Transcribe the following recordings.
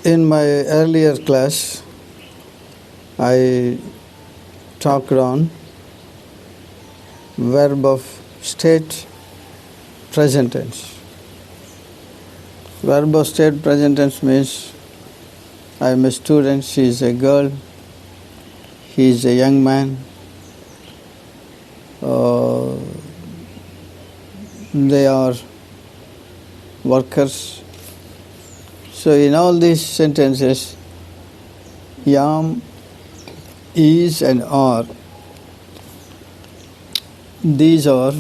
In my earlier class, I talked on verb of state present tense. Verb of state present tense means I am a student, she is a girl, he is a young man, they are workers. So in all these sentences, am, is and are, these are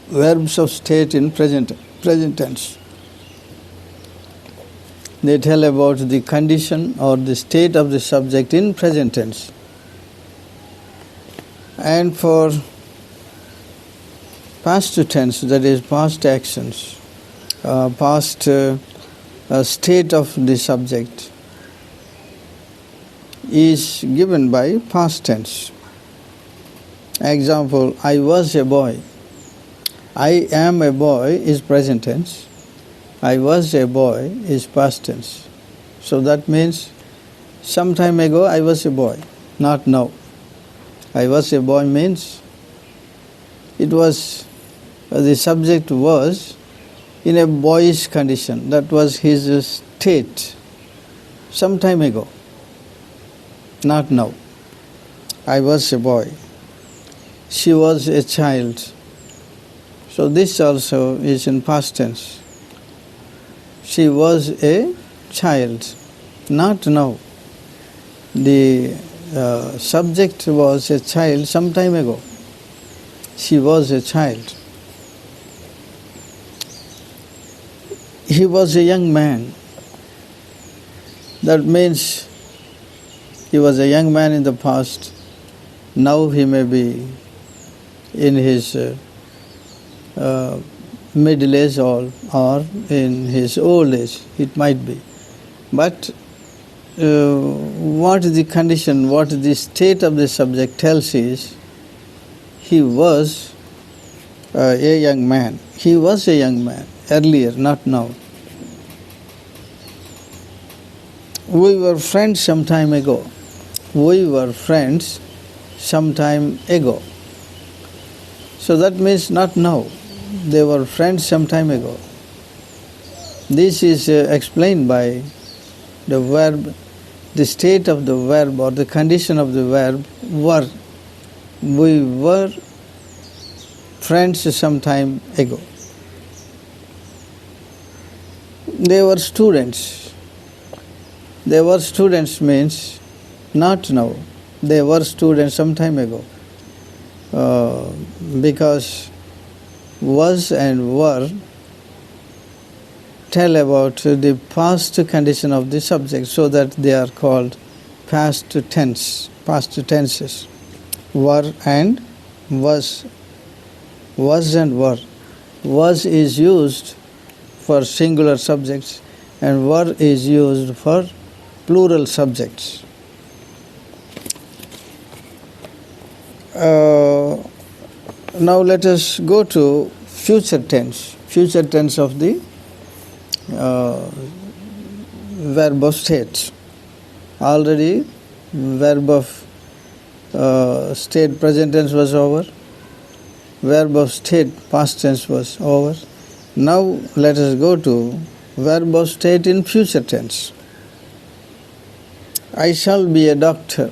verbs of state in present tense. They tell about the condition or the state of the subject in present tense. And for past tense, that is past actions, past state of the subject is given by past tense. Example, I was a boy. I am a boy is present tense. I was a boy is past tense. So that means some time ago I was a boy, not now. I was a boy means it was, the subject was in a boyish condition. That was his state some time ago, not now. I was a boy. She was a child. So this also is in past tense. She was a child, not now. The subject was a child some time ago. She was a child. He was a young man. That means he was a young man in the past. Now he may be in his middle age or in his old age, it might be. But what the condition, what the state of the subject tells is, he was a young man. He was a young man earlier, not now. We were friends some time ago. We were friends some time ago. So that means not now. They were friends some time ago. This is explained by the verb, the state of the verb or the condition of the verb were. We were friends some time ago. They were students. They were students means not now. They were students some time ago. Because was and were tell about the past condition of the subject, so that they are called past tense, past tenses. Were and was and were. Was is used for singular subjects and were is used for plural subjects. Now let us go to future tense of the verb of state. Already verb of state present tense was over. Verb of state past tense was over. Now let us go to verb of state in future tense. I shall be a doctor.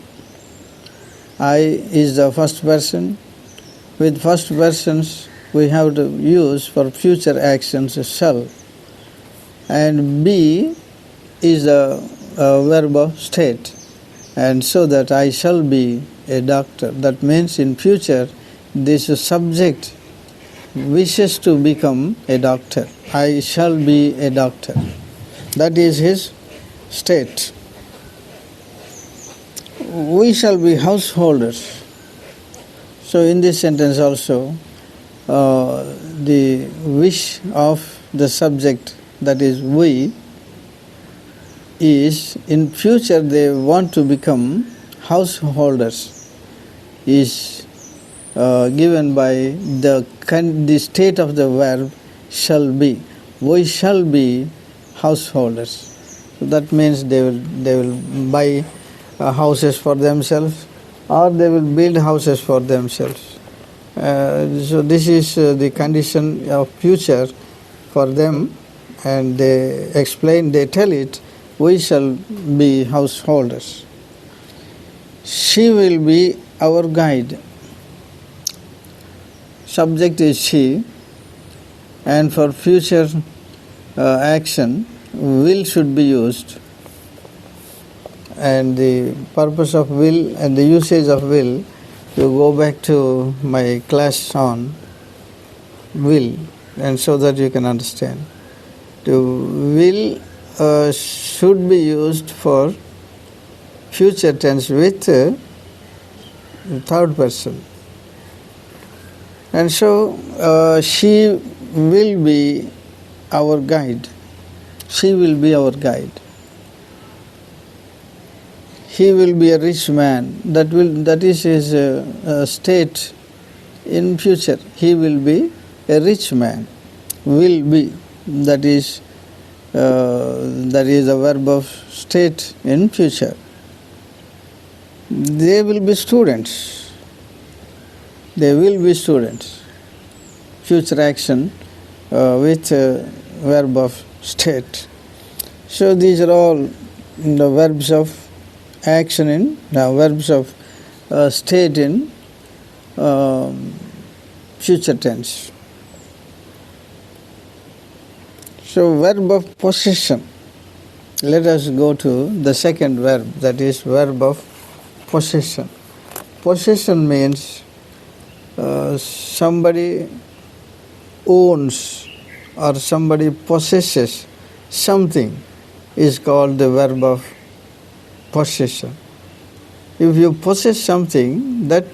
I is the first person. With first persons we have to use for future actions shall. And be is the verb of state. And so that I shall be a doctor. That means in future this subject wishes to become a doctor. I shall be a doctor. That is his state. We shall be householders. So in this sentence also, the wish of the subject, that is we, is in future they want to become householders, is given by the state of the verb shall be. We shall be householders. So that means they will buy houses for themselves, or they will build houses for themselves. So this is the condition of future for them, and they tell it, we shall be householders. She will be our guide. Subject is she, and for future action, will should be used. And the purpose of will and the usage of will, you go back to my class on will, and so that you can understand. The will should be used for future tense with third person. And so she will be our guide. She will be our guide. He will be a rich man. That is his state in future. He will be a rich man. Will be. That is a verb of state in future. They will be students. They will be students. Future action with verb of state. So these are all the verbs of action in, verbs of state in future tense. So verb of possession. Let us go to the second verb, that is verb of possession. Possession means somebody owns or somebody possesses something, is called the verb of possession. If you possess something, that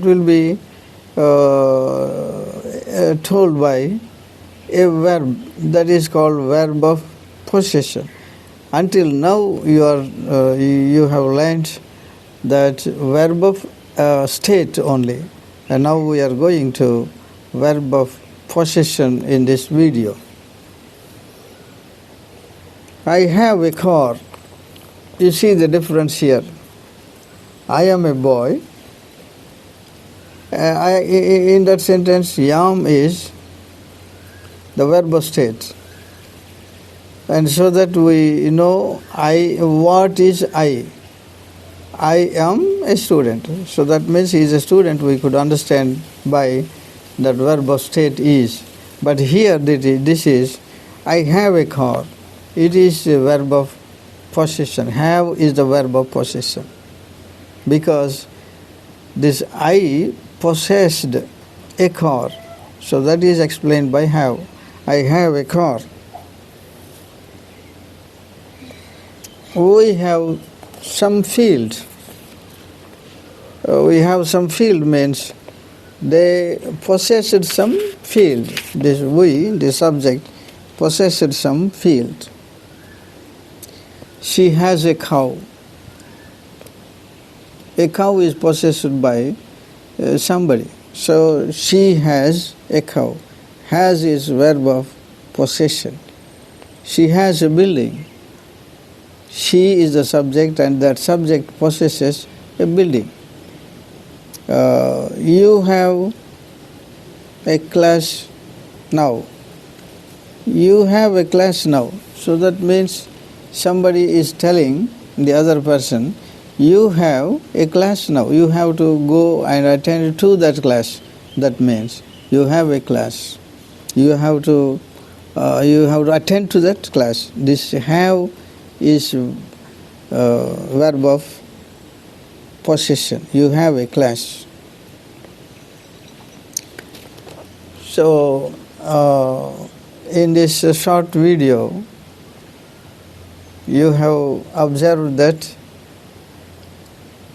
will be told by a verb, that is called verb of possession. Until now you have learned that verb of state only, and now we are going to verb of possession in this video. I have a car. You see the difference here. I am a boy. In that sentence, am is the verb of state. And so that we know what is I. I am a student. So that means he is a student, we could understand by that verb of state is. But here this is, I have a car. It is a verb of possession. Have is the verb of possession. Because this I possessed a car. So that is explained by have. I have a car. We have some field. We have some field means they possessed some field. This we, the subject, possessed some field. She has a cow. A cow is possessed by somebody. So she has a cow. Has is verb of possession. She has a building. She is the subject, and that subject possesses a building. You have a class now. You have a class now. So that means somebody is telling the other person, you have a class now. You have to go and attend to that class. That means you have a class. You have to attend to that class. This have is verb of possession. You have a class. So in this short video, you have observed that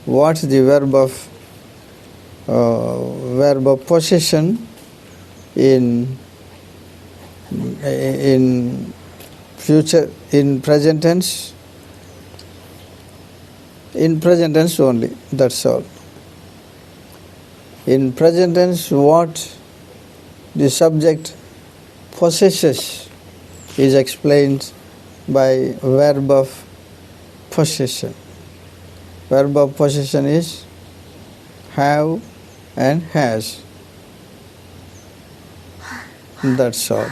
what the verb of possession in future, in present tense. In present tense only, that's all. In present tense, what the subject possesses is explained by verb of possession. Verb of possession is have and has. That's all.